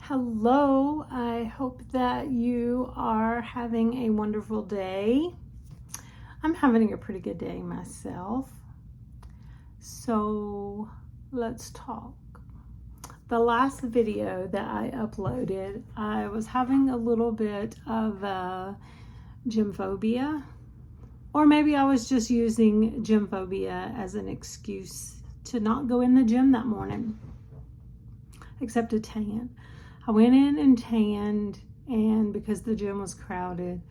Hello, I hope that you are having a wonderful day. I'm having a pretty good day myself. So let's talk. The last video that I uploaded, I was having a little bit of gym phobia, or maybe I was just using gym phobia as an excuse to not go in the gym that morning, except to tan. I went in and tanned, and because the gym was crowded,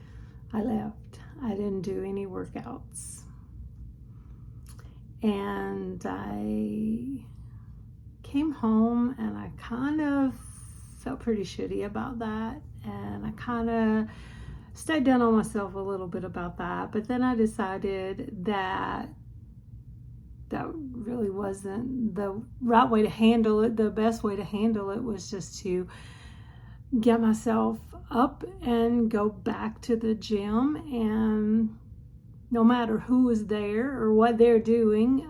I left. I didn't do any workouts. And I came home and I kind of felt pretty shitty about that. And I kind of stayed down on myself a little bit about that. But then I decided that really wasn't the right way to handle it. The best way to handle it was just to get myself up and go back to the gym, and no matter who was there or what they're doing,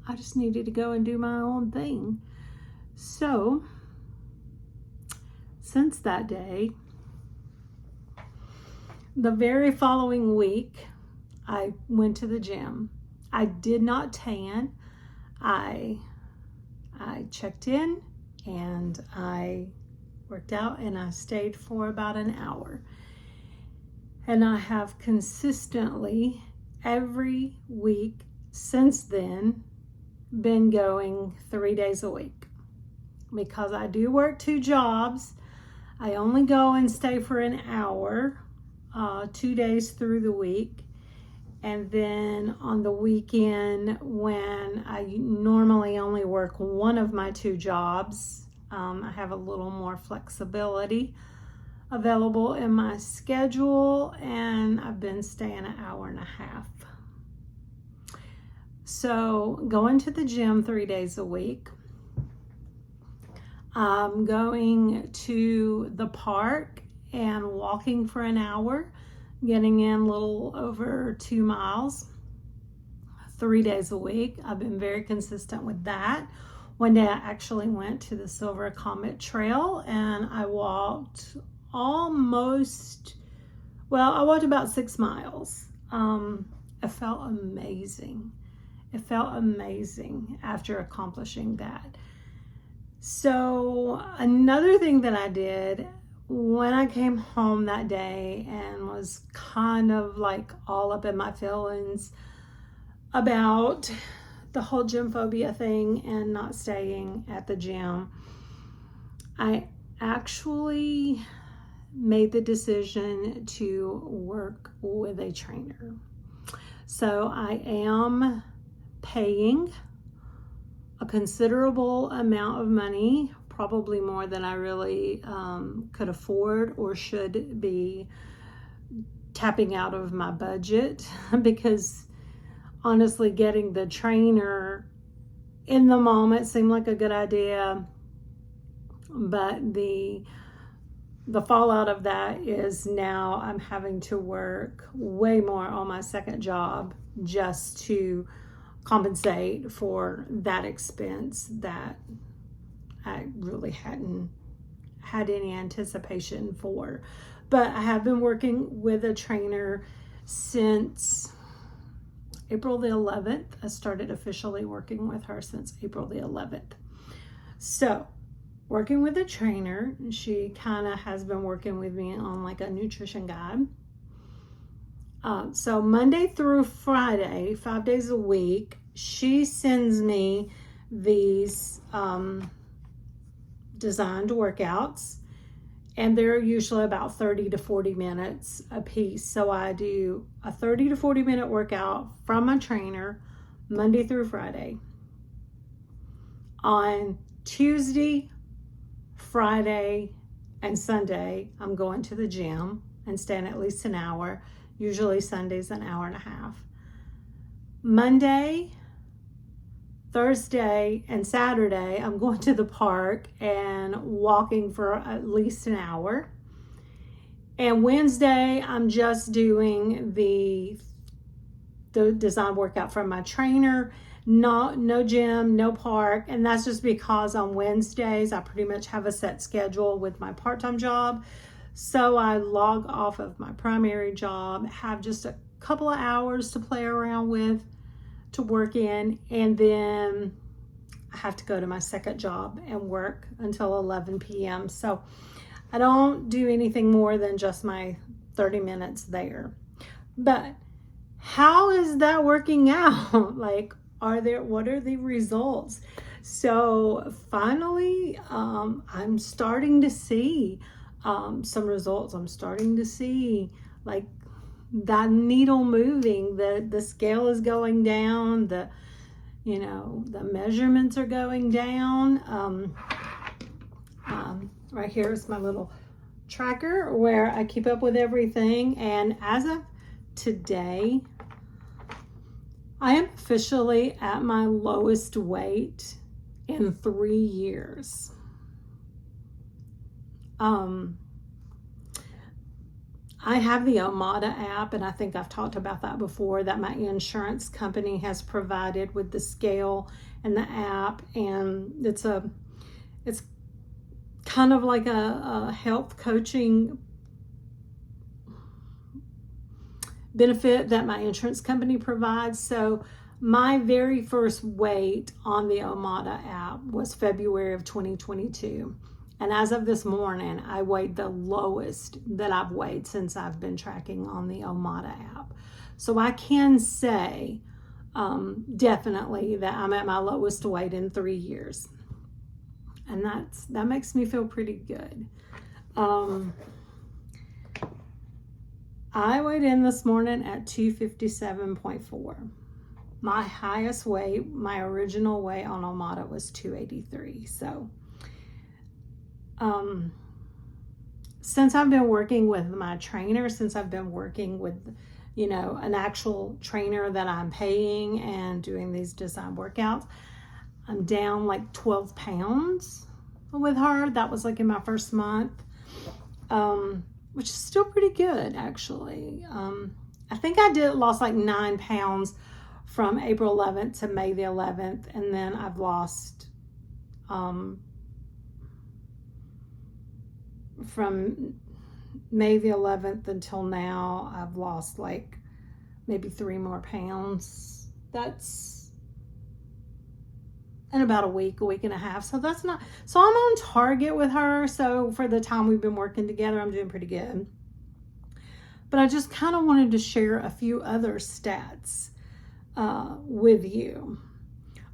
I just needed to go and do my own thing. So since that day, the very following week, I went to the gym. I did not tan. I checked in and I worked out, and I stayed for about an hour. And I have consistently every week since then been going 3 days a week. Because I do work 2 jobs, I only go and stay for an hour 2 days through the week. And then on the weekend, when I normally only work one of my 2 jobs, I have a little more flexibility available in my schedule, and I've been staying an hour and a half. So going to the gym 3 days a week. I'm going to the park and walking for an hour, getting in a little over 2 miles 3 days a week. I've been very consistent with that. One day I actually went to the Silver Comet Trail and I walked I walked about 6 miles. It felt amazing. It felt amazing after accomplishing that. So another thing that I did when I came home that day and was kind of like all up in my feelings about the whole gym phobia thing and not staying at the gym, I actually made the decision to work with a trainer. So I am paying a considerable amount of money, probably more than I really could afford or should be tapping out of my budget, because honestly, getting the trainer in the moment seemed like a good idea, but the fallout of that is now I'm having to work way more on my second job just to compensate for that expense that I really hadn't had any anticipation for. But I have been working with a trainer since April the 11th. I started officially working with her since April the 11th. So working with a trainer, she kind of has been working with me on like a nutrition guide. So Monday through Friday, 5 days a week, she sends me these designed workouts, and they're usually about 30 to 40 minutes a piece. So I do a 30 to 40 minute workout from my trainer Monday through Friday. On Tuesday, Friday, and Sunday, I'm going to the gym and staying at least an hour. Usually Sundays an hour and a half. Monday, Thursday, and Saturday, I'm going to the park and walking for at least an hour. And Wednesday, I'm just doing the design workout from my trainer. no gym, no park. And that's just because on Wednesdays, I pretty much have a set schedule with my part-time job. So I log off of my primary job, have just a couple of hours to play around with, to work in, and then I have to go to my second job and work until 11 p.m. So I don't do anything more than just my 30 minutes there. But how is that working out? Like, what are the results? So finally, I'm starting to see some results. I'm starting to see like that needle moving, the scale is going down, the measurements are going down. Right here is my little tracker where I keep up with everything. And as of today, I am officially at my lowest weight in 3 years. I have the Omada app, and I think I've talked about that before, that my insurance company has provided with the scale and the app. And it's kind of like a health coaching benefit that my insurance company provides. So my very first weight on the Omada app was February of 2022. And as of this morning, I weighed the lowest that I've weighed since I've been tracking on the Omada app. So I can say definitely that I'm at my lowest weight in 3 years. And that makes me feel pretty good. I weighed in this morning at 257.4. My highest weight, my original weight on Omada was 283. So since I've been working with my trainer, since I've been working with, an actual trainer that I'm paying and doing these design workouts, I'm down like 12 pounds with her. That was like in my first month, which is still pretty good, actually. I think I lost like 9 pounds from April 11th to May the 11th. And then I've lost, from May the 11th until now, I've lost like maybe 3 more pounds. That's in about a week and a half. So that's not, so I'm on target with her. So for the time we've been working together, I'm doing pretty good. But I just kind of wanted to share a few other stats with you.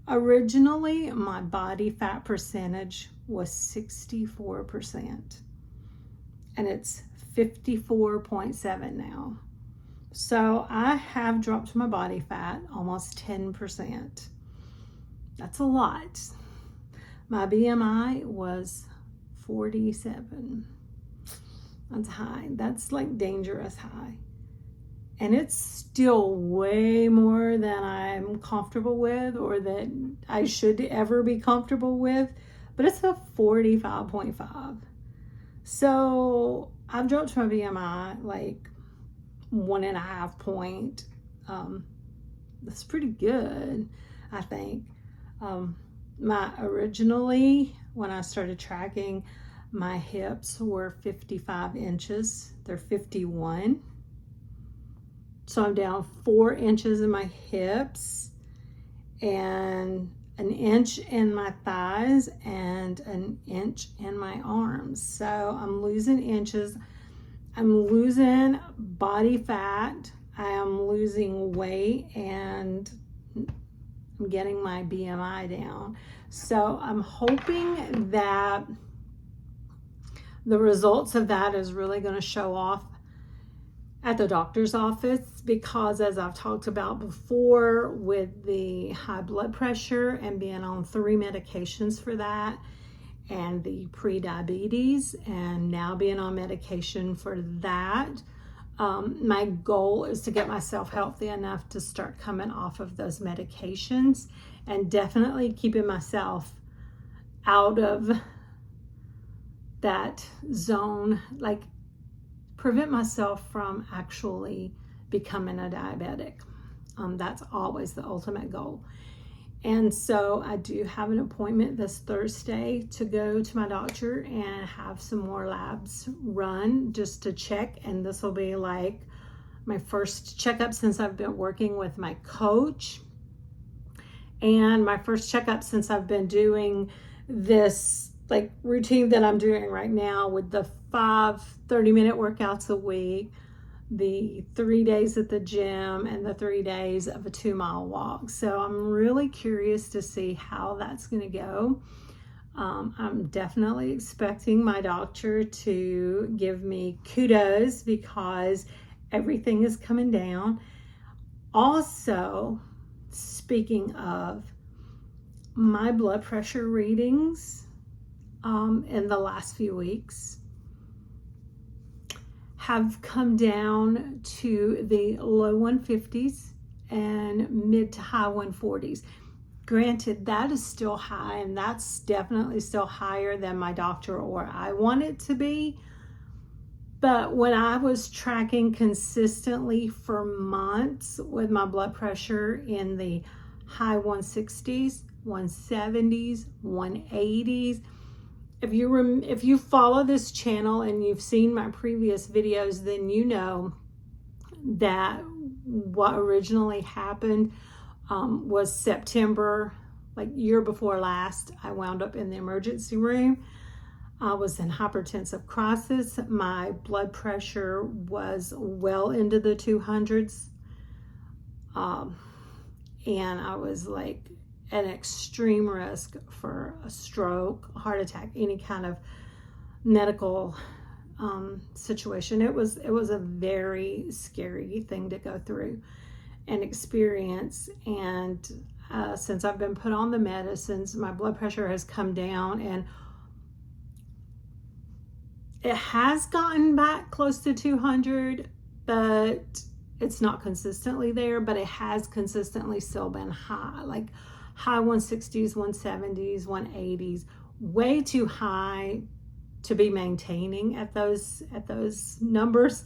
Originally, my body fat percentage was 64%. And it's 54.7 now. So I have dropped my body fat almost 10%. That's a lot. My BMI was 47. That's high. That's like dangerous high. And it's still way more than I'm comfortable with, or that I should ever be comfortable with. But it's a 45.5. So I've dropped my BMI like 1.5 point. That's pretty good, I think. Originally, when I started tracking, my hips were 55 inches. They're 51. So I'm down 4 inches in my hips and 1 inch in my thighs and 1 inch in my arms. So I'm losing inches. I'm losing body fat. I am losing weight, and I'm getting my BMI down. So I'm hoping that the results of that is really going to show off at the doctor's office, because as I've talked about before, with the high blood pressure and being on 3 medications for that, and the pre-diabetes, and now being on medication for that, my goal is to get myself healthy enough to start coming off of those medications, and definitely keeping myself out of that zone, like prevent myself from actually becoming a diabetic. That's always the ultimate goal. And so I do have an appointment this Thursday to go to my doctor and have some more labs run just to check. And this will be like my first checkup since I've been working with my coach, and my first checkup since I've been doing this like routine that I'm doing right now with the 5 30-minute workouts a week, the 3 days at the gym, and the 3 days of a 2-mile walk. So I'm really curious to see how that's going to go. I'm definitely expecting my doctor to give me kudos because everything is coming down. Also, speaking of, my blood pressure readings in the last few weeks have come down to the low 150s and mid to high 140s. Granted, that is still high, and that's definitely still higher than my doctor or I want it to be. But when I was tracking consistently for months with my blood pressure in the high 160s, 170s, 180s, if you follow this channel and you've seen my previous videos, then you know that what originally happened was September, like year before last, I wound up in the emergency room. I was in hypertensive crisis. My blood pressure was well into the 200s. And I was like an extreme risk for a stroke, a heart attack, any kind of medical situation. It was a very scary thing to go through and experience. And since I've been put on the medicines, my blood pressure has come down, and it has gotten back close to 200, but it's not consistently there, but it has consistently still been high, like high 160s, 170s, 180s, way too high to be maintaining at those numbers.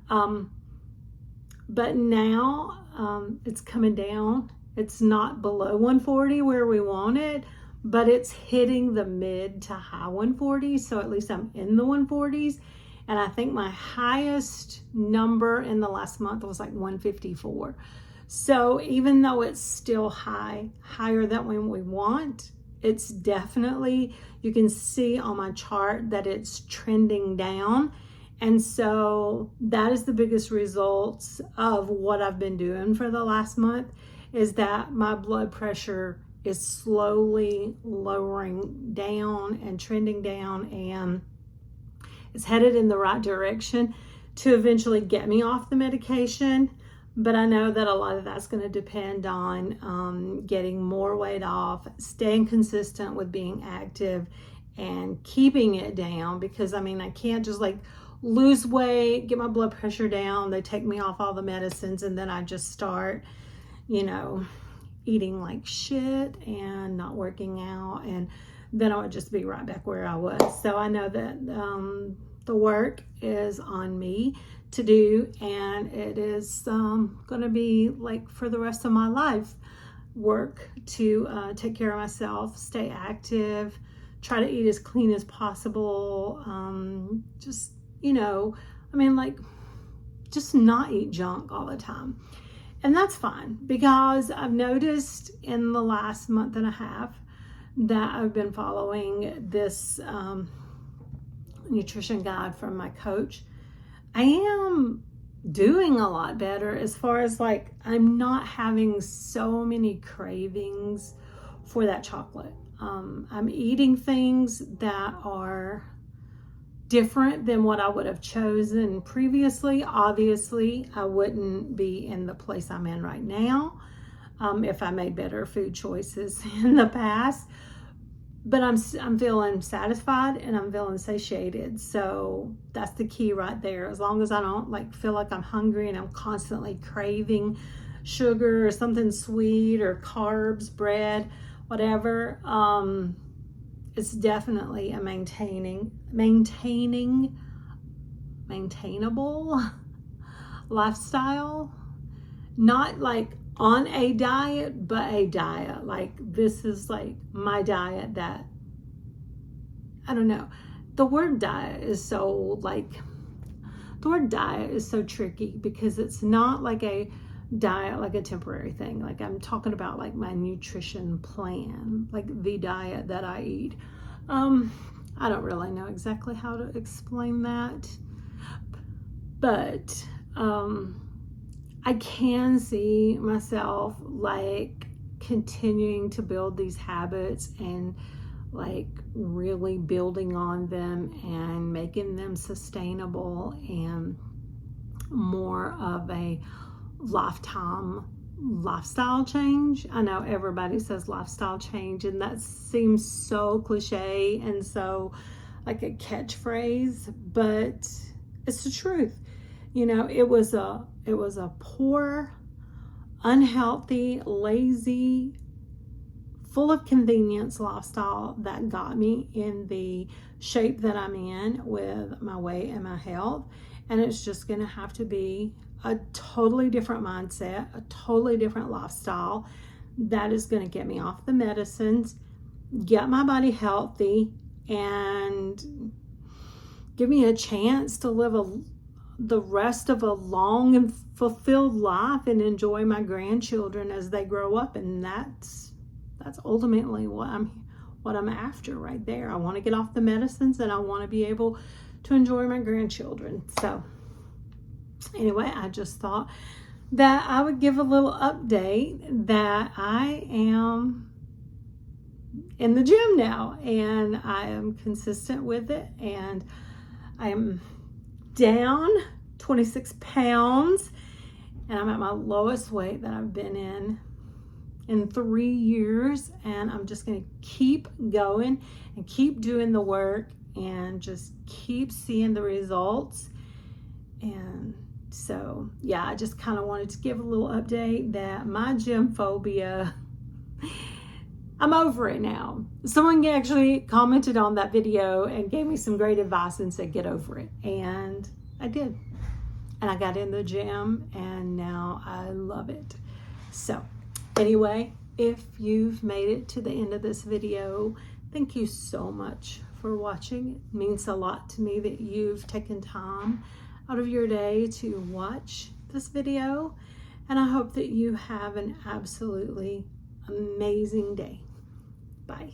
But now it's coming down. It's not below 140 where we want it, but it's hitting the mid to high 140s. So at least I'm in the 140s. And I think my highest number in the last month was like 154. So even though it's still higher than when we want, it's definitely, you can see on my chart that it's trending down. And so that is the biggest results of what I've been doing for the last month, is that my blood pressure is slowly lowering down and trending down, and it's headed in the right direction to eventually get me off the medication. But I know that a lot of that's going to depend on getting more weight off, staying consistent with being active, and keeping it down. Because I mean, I can't just like lose weight, get my blood pressure down, they take me off all the medicines, and then I just start, eating like shit and not working out, and then I would just be right back where I was. So I know that the work is on me to do, and it is going to be like for the rest of my life work to take care of myself, stay active, try to eat as clean as possible, just not eat junk all the time. And that's fine, because I've noticed in the last month and a half that I've been following this nutrition guide from my coach. I am doing a lot better as far as like, I'm not having so many cravings for that chocolate. I'm eating things that are different than what I would have chosen previously. Obviously, I wouldn't be in the place I'm in right now if I made better food choices in the past. But I'm feeling satisfied and I'm feeling satiated. So that's the key right there. As long as I don't feel like I'm hungry and I'm constantly craving sugar or something sweet or carbs, bread, whatever, it's definitely a maintainable lifestyle. Not like on a diet, but a diet. Like, this is like my diet that, I don't know. The word diet is so tricky, because it's not like a diet, like a temporary thing. Like, I'm talking about like my nutrition plan, like the diet that I eat. I don't really know exactly how to explain that, but I can see myself like continuing to build these habits and like really building on them and making them sustainable and more of a lifestyle change. I know everybody says lifestyle change, and that seems so cliche and so like a catchphrase, but it's the truth. You know, it was a poor, unhealthy, lazy, full of convenience lifestyle that got me in the shape that I'm in with my weight and my health. And it's just going to have to be a totally different mindset, a totally different lifestyle that is going to get me off the medicines, get my body healthy, and give me a chance to live the rest of a long and fulfilled life and enjoy my grandchildren as they grow up. And that's ultimately what I'm after right there. I want to get off the medicines, and I want to be able to enjoy my grandchildren. So anyway, I just thought that I would give a little update that I am in the gym now, and I am consistent with it, and I am down 26 pounds, and I'm at my lowest weight that I've been in 3 years, and I'm just going to keep going and keep doing the work and just keep seeing the results. And so, yeah, I just kind of wanted to give a little update that my gym phobia, I'm over it now. Someone actually commented on that video and gave me some great advice and said, get over it. And I did. And I got in the gym, and now I love it. So anyway, if you've made it to the end of this video, thank you so much for watching. It means a lot to me that you've taken time out of your day to watch this video. And I hope that you have an absolutely amazing day. Bye.